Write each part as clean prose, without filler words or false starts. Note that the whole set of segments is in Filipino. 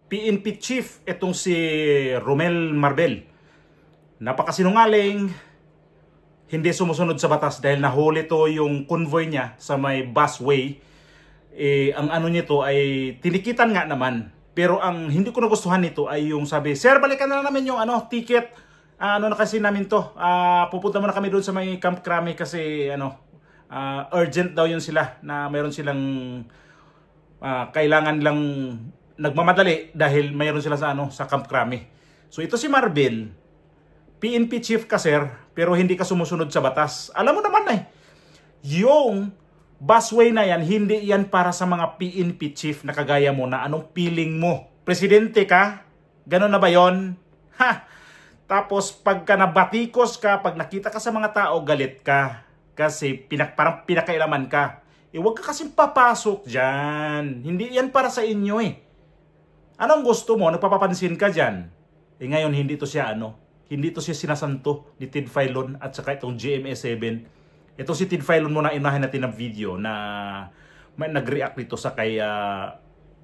PNP chief itong si Romel Marbel. Napakasinungaling, hindi sumusunod sa batas dahil nahuli to yung convoy niya sa may busway. Ang ano nito ay tinikitan nga naman. Pero ang hindi ko nagustuhan nito ay yung sabi, "Sir, balikan na namin yung ticket. Ano na kasi namin to. Pupunta muna kami doon sa may Camp Crame kasi urgent daw yun sila na mayroon silang kailangan lang nagmamadali dahil mayroon sila sa Camp Crame." So ito si Marbel, PNP chief ka sir, pero hindi ka sumusunod sa batas. Alam mo naman yung busway na yan, hindi yan para sa mga PNP chief na kagaya mo na anong feeling mo. Presidente ka? Ganon na ba yon? Ha! Tapos pagka nabatikos ka, pag nakita ka sa mga tao, galit ka. Kasi parang pinakailaman ka. Huwag ka kasing papasok dyan. Hindi yan para sa inyo Anong gusto mo? Nagpapapansin ka dyan. Ngayon hindi to siya hindi to siya sinasanto ni Ted Filon at saka itong GMA7. Ito si Ted Filon muna inahin natin ng video na may nag-react dito sa kay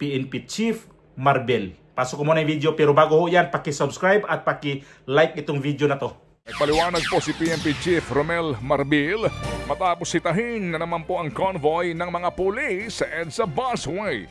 PNP Chief Marbel. Pasok ko muna yung video pero bago yan, paki-subscribe at paki-like itong video na to. Nagpaliwanag po si PNP Chief Romel Marbel matapos sitahin na naman po ang convoy ng mga pulis sa EDSA busway.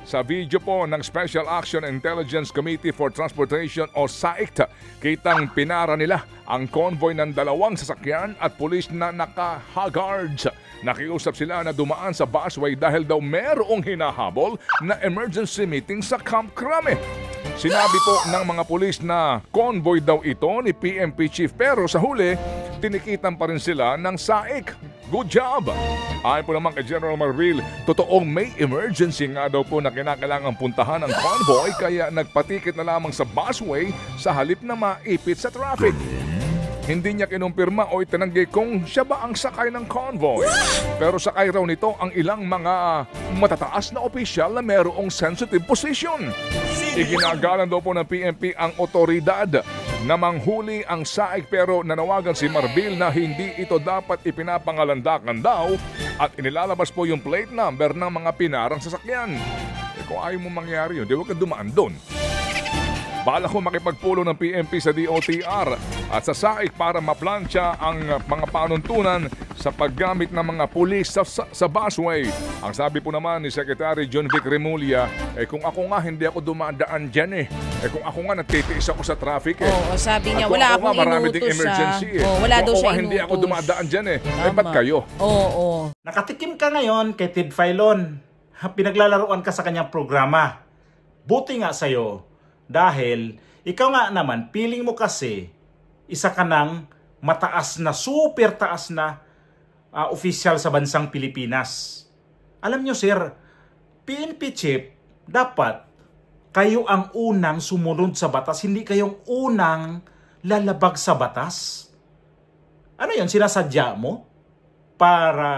Sa video po ng Special Action Intelligence Committee for Transportation o SAICT, kitang pinara nila ang convoy ng dalawang sasakyan at pulis na naka-hagards. Nakiusap sila na dumaan sa busway dahil daw merong hinahabol na emergency meeting sa Camp Crame. Sinabi po ng mga pulis na convoy daw ito ni PNP Chief pero sa huli, tinikitan pa rin sila ng SAIC. Good job! Ayon po naman kay General Marbel, totoong may emergency nga daw po na kinakailangang puntahan ang convoy kaya nagpatikit na lamang sa busway sa halip na maipit sa traffic. Hindi niya kinumpirma o itinanggi kung siya ba ang sakay ng convoy. Pero sakay raw nito ang ilang mga matataas na opisyal na merong sensitive position. Iginagalang daw po ng PNP ang otoridad na manghuli ang SAIC pero nanawagan si Marbel na hindi ito dapat ipinapangalandakan daw at inilalabas po yung plate number ng mga pinarang sasakyan. Kung ayaw mo mangyari yun, di huwag ka dumaan doon. Bala ko makipagpulong ng PNP sa DOTR at sa SAIC para maplansya ang mga panuntunan sa paggamit ng mga pulis sa busway. Ang sabi po naman ni Secretary John Vic Remulla, kung ako nga hindi ako dumadaan dyan kung ako nga nagtitiis ako sa traffic Oo, sabi niya, wala akong marami ding inutos emergency wala daw siya inutos. Hindi ako dumadaan dyan ba't kayo? Oo. Nakatikim ka ngayon kay Ted Filon. Pinaglalaroan ka sa kanyang programa. Buti nga sa'yo. Dahil ikaw nga naman, feeling mo kasi isa ka ng mataas na, super taas na official sa bansang Pilipinas. Alam nyo sir, PNP chief, dapat kayo ang unang sumunod sa batas, hindi kayong unang lalabag sa batas. Ano yun, sinasadya mo? Para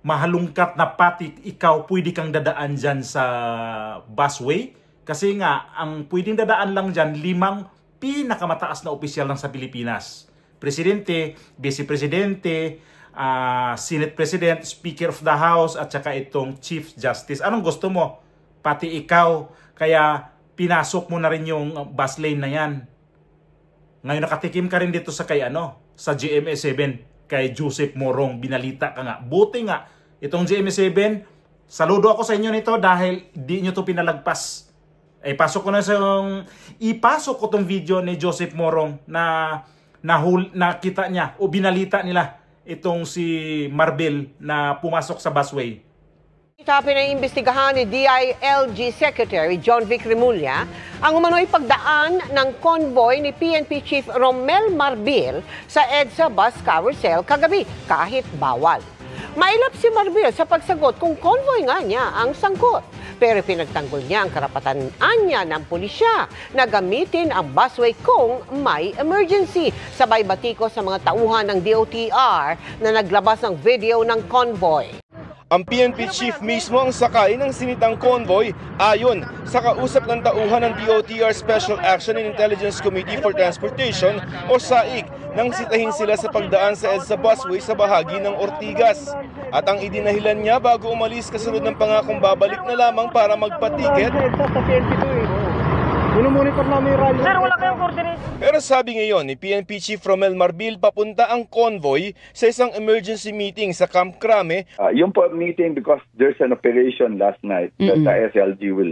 mahalungkat na pati ikaw pwede kang dadaan dyan sa busway? Kasi nga, ang pwedeng dadaan lang dyan, 5 pinakamataas na opisyal lang sa Pilipinas. Presidente, Vice Presidente, Senate President, Speaker of the House, at saka itong Chief Justice. Anong gusto mo? Pati ikaw. Kaya pinasok mo na rin yung bus lane na yan. Ngayon nakatikim ka rin dito sa sa GMA7, kay Joseph Morong. Binalita ka nga. Buti nga, itong GMA7, saludo ako sa inyo nito dahil di nyo to pinalagpas. Pasok ko na ipasok ko tong video ni Joseph Morong na nakita niya o binalita nila itong si Marbel na pumasok sa busway. Pinaimbestigahan ni DILG Secretary John Vic Remulla ang umano'y pagdaan ng convoy ni PNP Chief Romel Marbel sa EDSA bus carousel kagabi kahit bawal. Mailap si Marbel sa pagsagot kung convoy nga niya ang sangkot. Pero pinagtanggol niya ang karapatan niya ng pulisya na gamitin ang busway kung may emergency. Sabay batiko sa mga tauhan ng DOTR na naglabas ng video ng convoy. Ang PNP chief mismo ang sakay ng sinitang convoy ayon sa kausap ng tauhan ng DOTR Special Action and Intelligence Committee for Transportation o SAIC nang sitahin sila sa pagdaan sa EDSA busway sa bahagi ng Ortigas. At ang idinahilan niya bago umalis kasunod ng pangakong babalik na lamang para magpatiket. Monitor namin yung rally. Sir, wala kayong coordinate. Pero sabi ngayon ni PNP Chief Romel Marbil, papunta ang convoy sa isang emergency meeting sa Camp Crame. Yung po meeting because there's an operation last night that the SLG will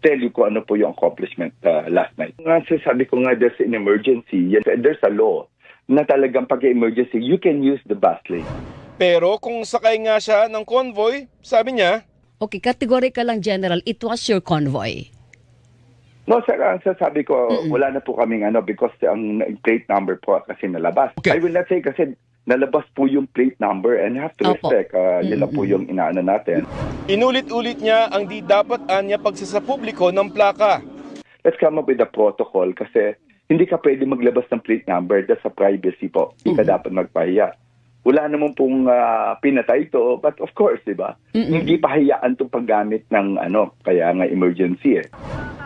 tell you kung ano po yung accomplishment last night. Nga sabi ko nga there's an emergency, there's a law na talagang pag-emergency, you can use the bus lane. Pero kung sakay nga siya ng convoy, sabi niya, Okay, categorical lang general, it was your convoy. No, sir, ang sasabi ko, wala na po kaming because ang plate number po kasi nalabas. Okay. I will not say kasi nalabas po yung plate number and have to respect. Yun lang po yung inaano natin. Inulit-ulit niya ang di dapat anya pagsasapubliko ng plaka. Let's come up with a protocol kasi hindi ka pwede maglabas ng plate number. That's a privacy po. Hindi ka dapat magpahiya. Wala naman pong pinatay ito. But of course, di ba? Hindi pahiyaan itong paggamit ng kaya nga emergency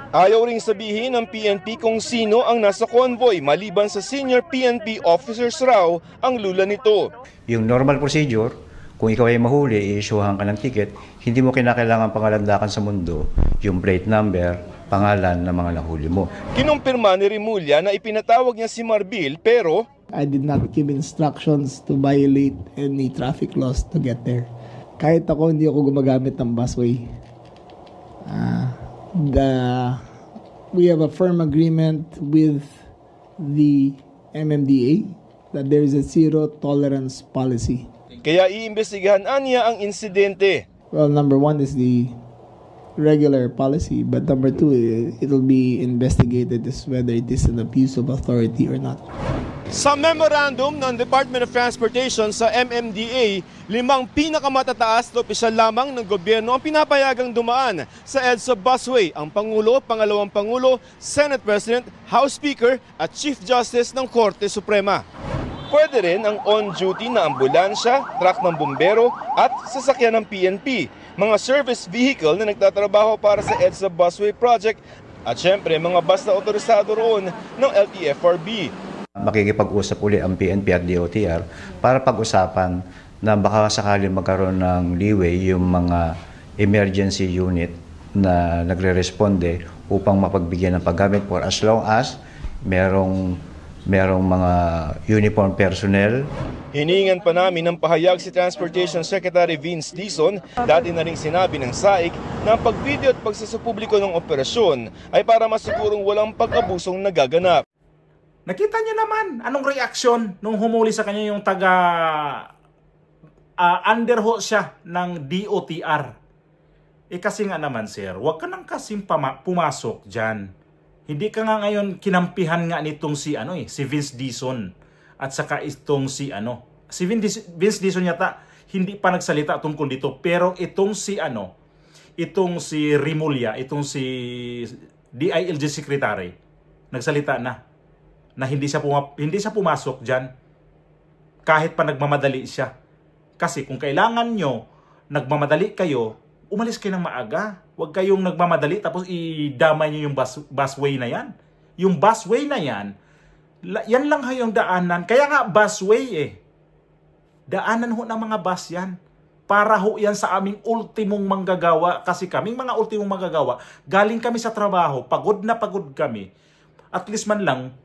Ayaw ring sabihin ng PNP kung sino ang nasa convoy maliban sa senior PNP officers raw ang lula nito. Yung normal procedure, kung ikaw ay mahuli, i-issuehan ka ng ticket, hindi mo kinakailangan pangalandakan sa mundo yung plate number, pangalan ng mga nahuli mo. Kinumpirma ni Remulla na ipinatawag niya si Marbil pero I did not give instructions to violate any traffic laws to get there. Kahit ako, hindi ako gumagamit ng busway. We have a firm agreement with the MMDA that there is a zero tolerance policy. Kaya iimbestigahan niya ang insidente. Well, number one is the regular policy, but number two, it'll be investigated as whether it is an abuse of authority or not. Sa memorandum ng Department of Transportation sa MMDA, 5 pinakamatataas na opisyal lamang ng gobyerno ang pinapayagang dumaan sa EDSA busway, ang Pangulo, Pangalawang Pangulo, Senate President, House Speaker at Chief Justice ng Korte Suprema. Pwede rin ang on-duty na ambulansya, truck ng bumbero at sasakyan ng PNP, mga service vehicle na nagtatrabaho para sa EDSA busway project at syempre mga bus na otorisado roon ng LTFRB. Makikipag-usap uli ang PNP at DOTR para pag-usapan na baka sakaling magkaroon ng leeway yung mga emergency unit na nagre-responde upang mapagbigyan ng paggamit for as long as merong mga uniform personnel. Hiningan pa namin ng pahayag si Transportation Secretary Vince Dizon, dati na rin sinabi ng SAIC na ang pag-video at pagsasapubliko ng operasyon ay para masigurong walang pag-abusong nagaganap. Nakita niyo naman anong reaksyon nung humuli sa kanya yung underho siya ng DOTR. Kasi nga naman sir, wag ka nang kasing pumasok dyan. Hindi ka nga ngayon kinampihan nga nitong si Vince Dizon at saka itong si Vince Dizon yata hindi pa nagsalita tungkol dito, pero itong si Remulla, itong si DILG Secretary nagsalita na hindi siya pumasok diyan kahit pa nagmamadali siya. Kasi kung kailangan nyo nagmamadali kayo, umalis kayo ng maaga. Huwag kayong nagmamadali tapos idamay nyo yung busway na yan. Yung busway na yan, yan lang yung daanan. Kaya nga busway Daanan ho ng mga bus yan. Para ho yan sa aming ultimong manggagawa. Kasi kaming mga ultimong manggagawa, galing kami sa trabaho, pagod na pagod kami. At least man lang,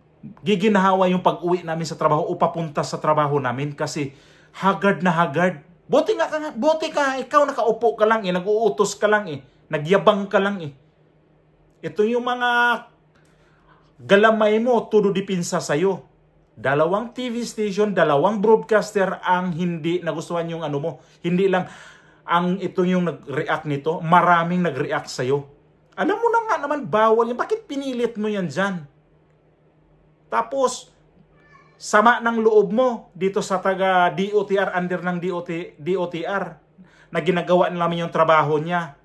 giginahawa yung pag-uwi namin sa trabaho o papunta sa trabaho namin kasi haggard na haggard. Buti ka, ikaw nakaupo ka lang nag-uutos ka lang nagyabang ka lang Ito yung mga galamay mo, todo dipinsa sa'yo. 2 TV station, 2 broadcaster ang hindi nagustuhan yung mo. Hindi lang ito yung nag-react nito, maraming nag-react sa'yo. Alam mo na nga naman, bawal yan. Bakit pinilit mo yan dyan? Tapos, sama ng loob mo dito sa taga DOTR, under ng DOTR, na ginagawa namin yung trabaho niya.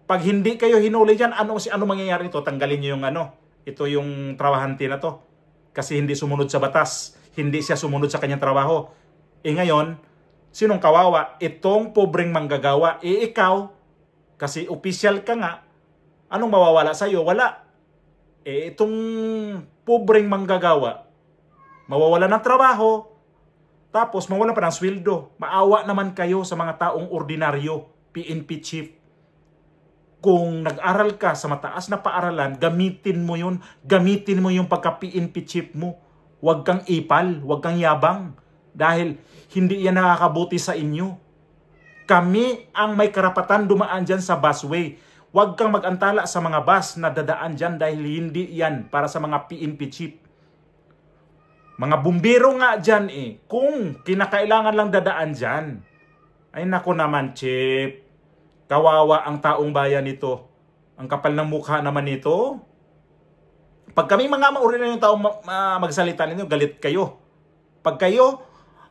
Pag hindi kayo hinuli dyan, ano mangyayari ito? Tanggalin niyo yung ito yung trabahante na to. Kasi hindi sumunod sa batas. Hindi siya sumunod sa kanyang trabaho. Ngayon, Sinong kawawa? Itong pobreng manggagawa. Ikaw, kasi official ka nga, anong mawawala sa'yo? Wala. Itong pobreng manggagawa, mawawala ng trabaho, tapos mawala pa ng sweldo. Maawa naman kayo sa mga taong ordinaryo, PNP chief. Kung nag-aral ka sa mataas na paaralan, gamitin mo yun. Gamitin mo yung pagka-PNP chief mo. Huwag kang ipal, huwag kang yabang. Dahil hindi yan nakakabuti sa inyo. Kami ang may karapatan dumaan dyan sa busway. Huwag kang mag-antala sa mga bus na dadaan dyan dahil hindi yan para sa mga PNP chief. Mga bumbero nga dyan kung kinakailangan lang dadaan dyan. Ay nako naman, chief. Kawawa ang taong bayan nito. Ang kapal ng mukha naman nito. Pag kami mga maurina yung taong magsalita ninyo, galit kayo. Pag kayo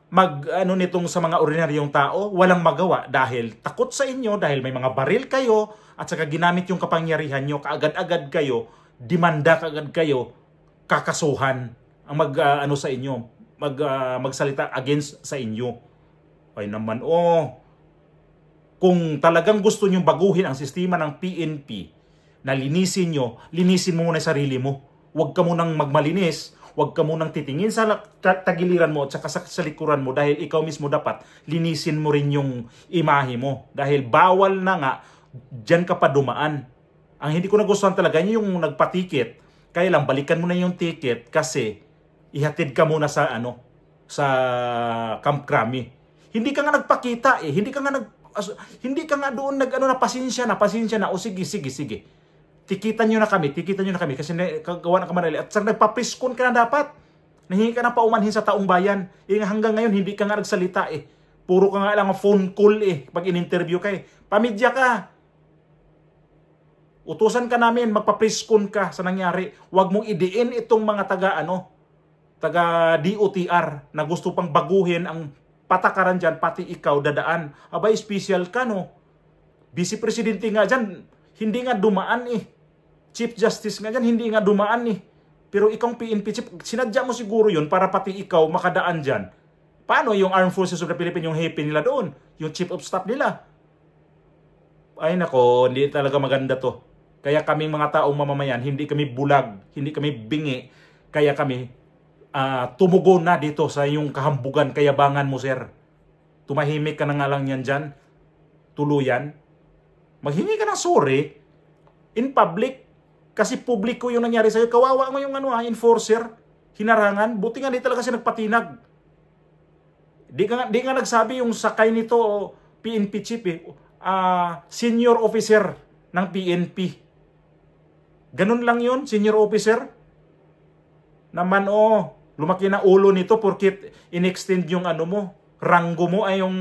nitong sa mga ordinaryong tao, walang magawa dahil takot sa inyo, dahil may mga baril kayo, at saka ginamit yung kapangyarihan nyo, kaagad-agad kayo, demanda kaagad kayo, kakasuhan ang sa inyo, magsalita against sa inyo. Ay naman, kung talagang gusto nyo baguhin ang sistema ng PNP, na linisin mo muna sarili mo. Huwag ka munang magmalinis, huwag ka munang titingin sa tagiliran mo at saka sa likuran mo dahil ikaw mismo dapat linisin mo rin yung imahe mo. Dahil bawal na nga, dyan ka pa dumaan. Ang hindi ko nagustuhan talaga yung nagpa-ticket. Kaya lang, balikan mo na yung ticket kasi ihatid ka muna sa Camp Crame. Hindi ka nga nagpakita hindi ka nga doon na pasensya na. O sige. Tikitan nyo na kami kasi gawa na kamanali. At saka nagpapriskon ka na dapat. Nahingi ka na paumanhin sa taong bayan. Hanggang ngayon, hindi ka nga nagsalita Puro ka nga lang phone call pag in-interview ka Pamidya ka. Utusan ka namin, magpapriskon ka sa nangyari. Huwag mong idiin itong mga taga DOTR na gusto pang baguhin ang patakaran dyan, pati ikaw dadaan. Abay, special ka, no? Vice Presidente nga dyan, hindi nga dumaan Chief Justice nga dyan, hindi nga dumaan Pero ikaw PNP Chief, sinadya mo siguro yun para pati ikaw makadaan dyan. Paano yung Armed Forces of the Philippines, yung happy nila doon? Yung Chief of Staff nila? Ay nako, hindi talaga maganda to. Kaya kaming mga taong mamamayan, hindi kami bulag, hindi kami bingi. Kaya kami tumugon na dito sa yung kahambugan, kayabangan mo, sir. Tumahimik ka na nga lang yan dyan. Tuluyan. Maghingi ka ng sorry in public. Kasi publiko yung nangyari sa'yo. Kawawa mo yung enforcer. Hinarangan. Buti nga di talaga siya nagpatinag. Di nga nagsabi yung sakay nito PNP chief senior officer ng PNP. Ganun lang yun, senior officer. Naman lumaki na ulo nito porque in-extend yung ranggo mo ay yung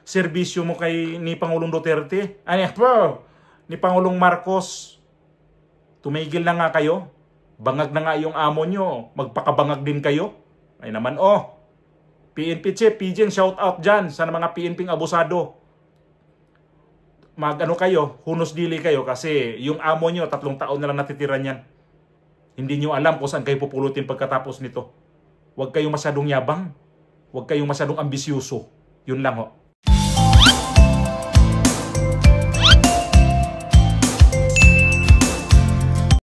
serbisyo mo ni Pangulong Duterte. Ni Pangulong Marcos. Tumigil na nga kayo. Bangag na nga yung amo nyo. Magpakabangag din kayo. Ay naman PNP chief, PJ, shout out dyan sa mga PNP abusado. Kayo, hunos dili kayo kasi yung amo nyo 3 taon na lang natitira niyan. Hindi nyo alam kung saan kayo pupulutin pagkatapos nito. Huwag kayong masyadong yabang. Huwag kayong masyadong ambisyoso. Yun lang